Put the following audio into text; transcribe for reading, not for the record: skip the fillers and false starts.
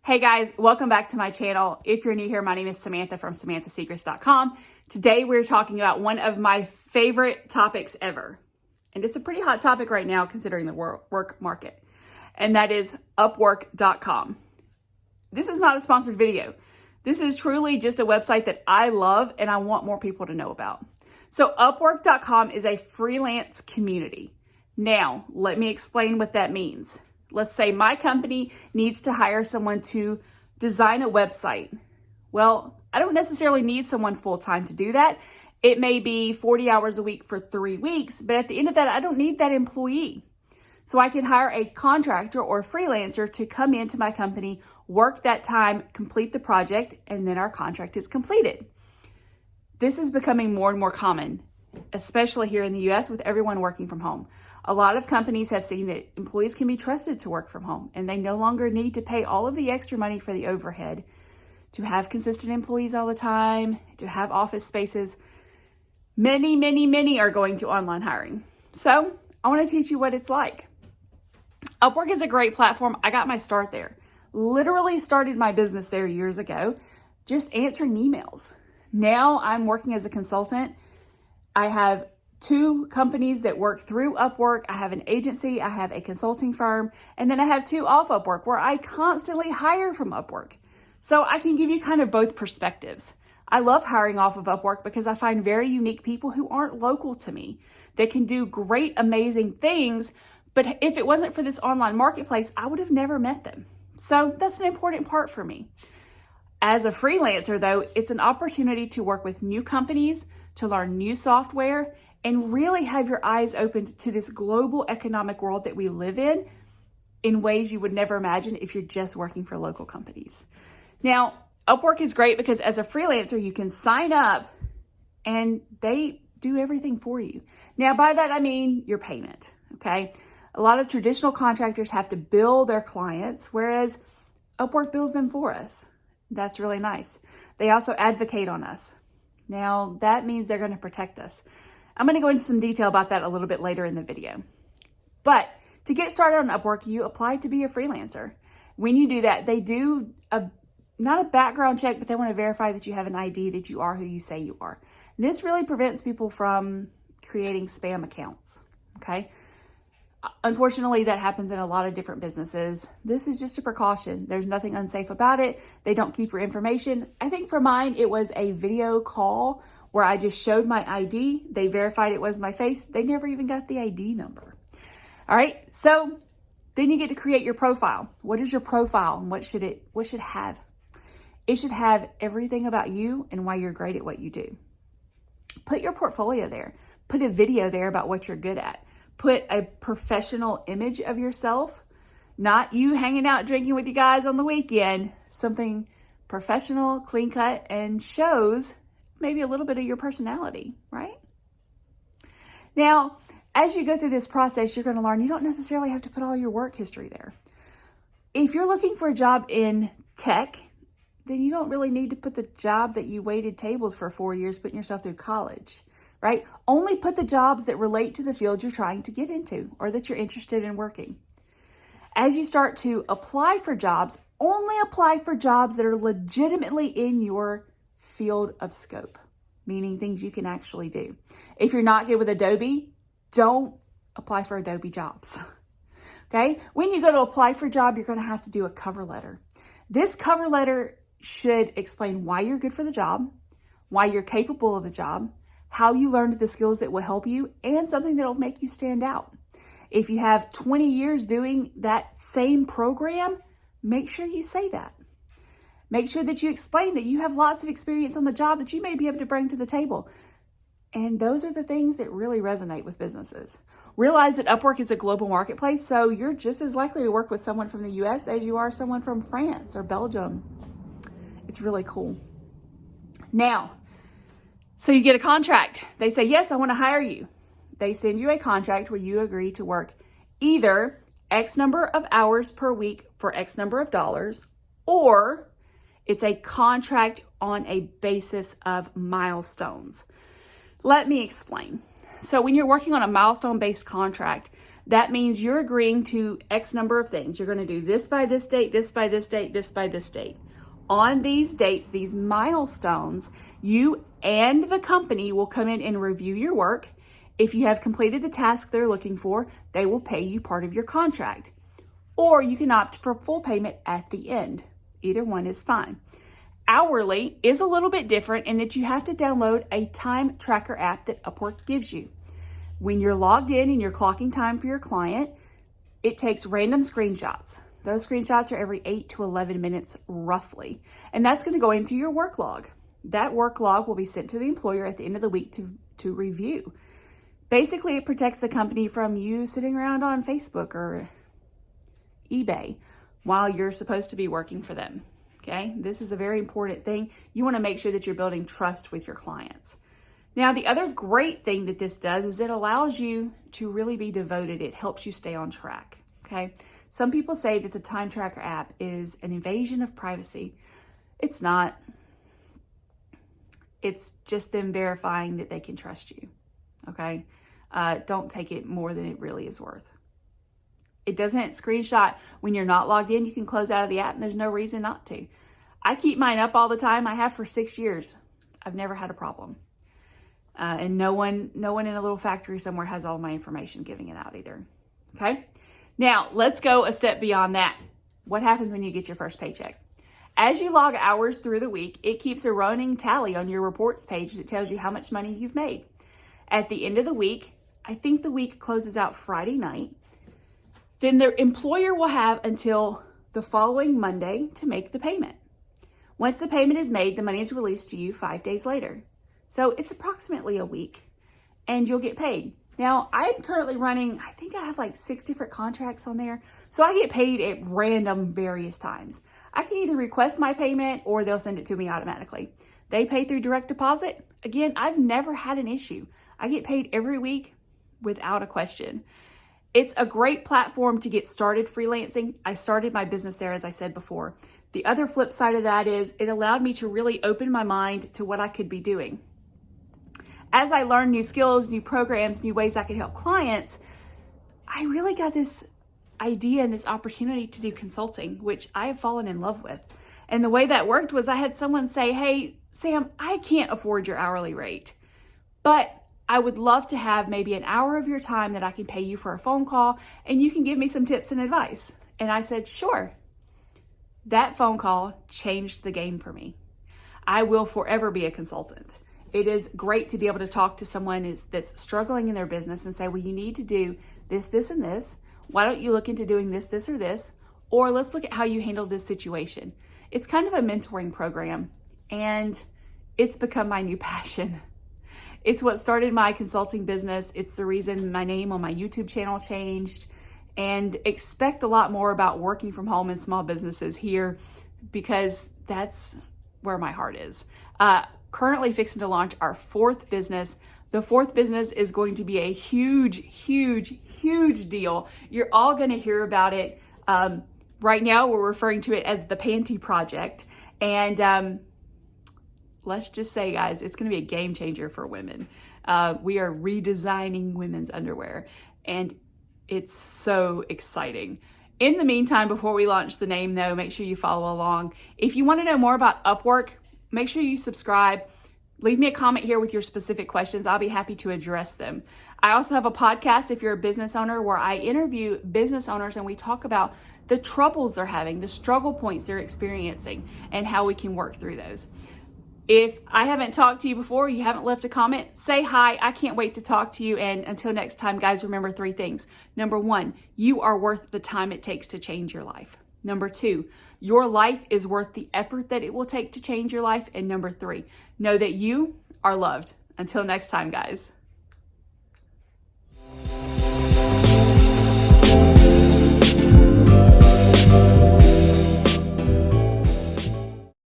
Hey guys, welcome back to my channel. If you're new here, my name is Samantha from SamanthaSecrets.com. Today we're talking about one of my favorite topics ever. And it's a pretty hot topic right now considering the work market. And that is Upwork.com. This is not a sponsored video. This is truly just a website that I love and I want more people to know about. So Upwork.com is a freelance community. Now, let me explain what that means. Let's say my company needs to hire someone to design a website. Well, I don't necessarily need someone full-time to do that. It may be 40 hours a week for 3 weeks, but at the end of that, I don't need that employee. So I can hire a contractor or a freelancer to come into my company, work that time, complete the project, and then our contract is completed. This is becoming more and more common, especially here in the US with everyone working from home. A lot of companies have seen that employees can be trusted to work from home and they no longer need to pay all of the extra money for the overhead to have consistent employees all the time, to have office spaces. Many are going to online hiring. So I want to teach you what it's like. Upwork is a great platform. I got my start there. Literally started my business there years ago, just answering emails. Now I'm working as a consultant. I have 2 companies that work through Upwork. I have an agency, I have a consulting firm, and then I have 2 off Upwork where I constantly hire from Upwork. So I can give you kind of both perspectives. I love hiring off of Upwork because I find very unique people who aren't local to me that can do great, amazing things. But if it wasn't for this online marketplace, I would have never met them. So that's an important part for me. As a freelancer though, it's an opportunity to work with new companies, to learn new software, and really have your eyes opened to this global economic world that we live in ways you would never imagine if you're just working for local companies. Now, Upwork is great because as a freelancer, you can sign up and they do everything for you. Now, by that, I mean your payment, okay? A lot of traditional contractors have to bill their clients, whereas Upwork bills them for us. That's really nice. They also advocate on us. Now, that means they're going to protect us. I'm going to go into some detail about that a little bit later in the video. But to get started on Upwork, you apply to be a freelancer. When you do that, they do not a background check, but they want to verify that you have an ID, that you are who you say you are. And this really prevents people from creating spam accounts, okay? Unfortunately, that happens in a lot of different businesses. This is just a precaution. There's nothing unsafe about it. They don't keep your information. I think for mine, it was a video call where I just showed my ID. They verified it was my face. They never even got the ID number. All right, so then you get to create your profile. What is your profile and what should it have? It should have everything about you and why you're great at what you do. Put your portfolio there. Put a video there about what you're good at. Put a professional image of yourself, not you hanging out drinking with you guys on the weekend. Something professional, clean cut, and shows maybe a little bit of your personality, right? Now, as you go through this process, you're going to learn you don't necessarily have to put all your work history there. If you're looking for a job in tech, then you don't really need to put the job that you waited tables for 4 years putting yourself through college, right? Only put the jobs that relate to the field you're trying to get into or that you're interested in working. As you start to apply for jobs, only apply for jobs that are legitimately in your field of scope, meaning things you can actually do. If you're not good with Adobe, don't apply for Adobe jobs, okay? When you go to apply for a job, you're going to have to do a cover letter. This cover letter should explain why you're good for the job, why you're capable of the job, how you learned the skills that will help you, and something that will make you stand out. If you have 20 years doing that same program, make sure you say that. Make sure that you explain that you have lots of experience on the job that you may be able to bring to the table. And those are the things that really resonate with businesses. Realize that Upwork is a global marketplace, so you're just as likely to work with someone from the US as you are someone from France or Belgium. It's really cool. Now, so you get a contract. They say, yes, I want to hire you. They send you a contract where you agree to work either X number of hours per week for X number of dollars, or it's a contract on a basis of milestones. Let me explain. So when you're working on a milestone-based contract, That means you're agreeing to X number of things. You're going to do this by this date, this by this date, this by this date. On these dates, these milestones, you and the company will come in and review your work. If you have completed the task they're looking for, they will pay you part of your contract. Or you can opt for full payment at the end. Either one is fine. Hourly is a little bit different in that you have to download a time tracker app that Upwork gives you. When you're logged in and you're clocking time for your client, it takes random screenshots. Those screenshots are every 8 to 11 minutes roughly. And that's going to go into your work log. That work log will be sent to the employer at the end of the week to review. Basically, it protects the company from you sitting around on Facebook or eBay while you're supposed to be working for them. Okay, this is a very important thing. You want to make sure that you're building trust with your clients. Now, the other great thing that this does is it allows you to really be devoted. It helps you stay on track. Okay, some people say that the time tracker app is an invasion of privacy. It's not. It's just them verifying that they can trust you. Okay, don't take it more than it really is worth. It doesn't screenshot when you're not logged in. You can close out of the app and there's no reason not to. I keep mine up all the time. I have for 6 years. I've never had a problem. And no one in a little factory somewhere has all my information giving it out either. Okay. Now let's go a step beyond that. What happens when you get your first paycheck? As you log hours through the week, it keeps a running tally on your reports page that tells you how much money you've made. At the end of the week, I think the week closes out Friday night, then the employer will have until the following Monday to make the payment. Once the payment is made, the money is released to you 5 days later. So it's approximately a week and you'll get paid. Now, I'm currently running, I think I have like 6 different contracts on there. So I get paid at random various times. I can either request my payment or they'll send it to me automatically. They pay through direct deposit. Again, I've never had an issue. I get paid every week without a question. It's a great platform to get started freelancing. I started my business there, as I said before. The other flip side of that is it allowed me to really open my mind to what I could be doing. As I learned new skills, new programs, new ways I could help clients, I really got this idea and this opportunity to do consulting, which I have fallen in love with. And the way that worked was I had someone say, "Hey, Sam, I can't afford your hourly rate, but I would love to have maybe an hour of your time that I can pay you for a phone call and you can give me some tips and advice." And I said, "Sure." That phone call changed the game for me. I will forever be a consultant. It is great to be able to talk to someone that's struggling in their business and say, "Well, you need to do this, this, and this. Why don't you look into doing this, this, or this? Or let's look at how you handled this situation." It's kind of a mentoring program and it's become my new passion. It's what started my consulting business. It's the reason my name on my YouTube channel changed. And expect a lot more about working from home and small businesses here because that's where my heart is. Currently fixing to launch our 4th business. The 4th business is going to be a huge, huge, huge deal. You're all going to hear about it. Right now, we're referring to it as the Panty Project. And let's just say, guys, it's going to be a game changer for women. We are redesigning women's underwear, and it's so exciting. In the meantime, before we launch the name, though, make sure you follow along. If you want to know more about Upwork, make sure you subscribe. Leave me a comment here with your specific questions. I'll be happy to address them. I also have a podcast, if you're a business owner, where I interview business owners and we talk about the troubles they're having, the struggle points they're experiencing, and how we can work through those. If I haven't talked to you before, you haven't left a comment, say hi. I can't wait to talk to you. And until next time, guys, remember 3 things. Number 1, you are worth the time it takes to change your life. Number 2, your life is worth the effort that it will take to change your life. And number 3, know that you are loved. Until next time, guys.